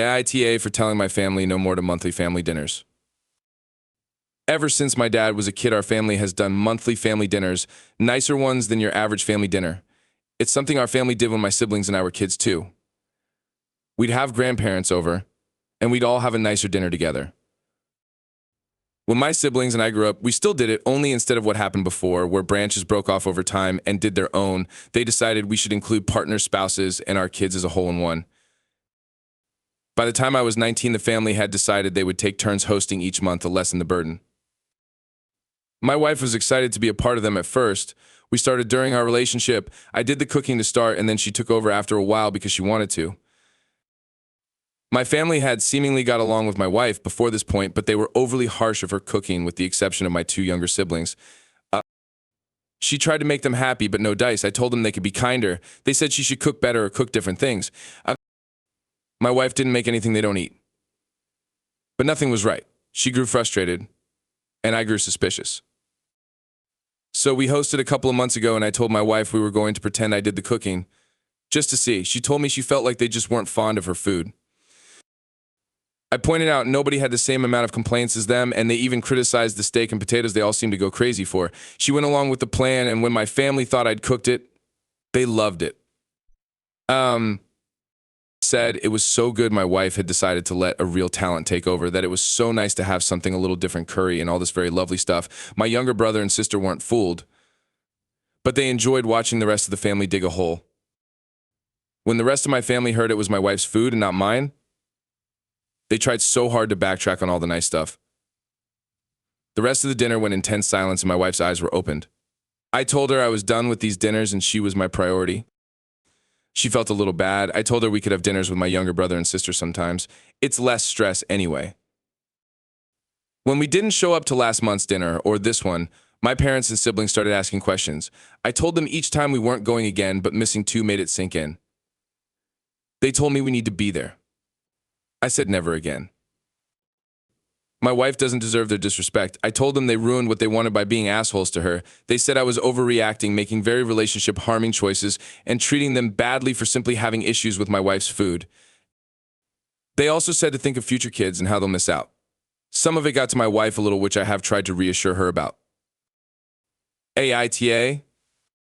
AITA for telling my family no more to monthly family dinners. Ever since my dad was a kid, our family has done monthly family dinners, nicer ones than your average family dinner. It's something our family did when my siblings and I were kids too. We'd have grandparents over, and we'd all have a nicer dinner together. When my siblings and I grew up, we still did it, only instead of what happened before, where branches broke off over time and did their own, they decided we should include partners, spouses, and our kids as a whole in one. By the time I was 19, the family had decided they would take turns hosting each month to lessen the burden. My wife was excited to be a part of them at first. We started during our relationship. I did the cooking to start, and then she took over after a while because she wanted to. My family had seemingly got along with my wife before this point, but they were overly harsh of her cooking, with the exception of my two younger siblings. She tried to make them happy, but no dice. I told them they could be kinder. They said she should cook better or cook different things. My wife didn't make anything they don't eat. But nothing was right. She grew frustrated, and I grew suspicious. So we hosted a couple of months ago, and I told my wife we were going to pretend I did the cooking, just to see. She told me she felt like they just weren't fond of her food. I pointed out nobody had the same amount of complaints as them, and they even criticized the steak and potatoes they all seemed to go crazy for. She went along with the plan, and when my family thought I'd cooked it, they loved it. Said it was so good my wife had decided to let a real talent take over, that it was so nice to have something a little different, curry and all this very lovely stuff. My younger brother and sister weren't fooled, but they enjoyed watching the rest of the family dig a hole. When the rest of my family heard it was my wife's food and not mine, they tried so hard to backtrack on all the nice stuff. The rest of the dinner went in tense silence and my wife's eyes were opened. I told her I was done with these dinners and she was my priority. She felt a little bad. I told her we could have dinners with my younger brother and sister sometimes. It's less stress anyway. When we didn't show up to last month's dinner, or this one, my parents and siblings started asking questions. I told them each time we weren't going again, but missing two made it sink in. They told me we need to be there. I said never again. My wife doesn't deserve their disrespect. I told them they ruined what they wanted by being assholes to her. They said I was overreacting, making very relationship-harming choices, and treating them badly for simply having issues with my wife's food. They also said to think of future kids and how they'll miss out. Some of it got to my wife a little, which I have tried to reassure her about. AITA,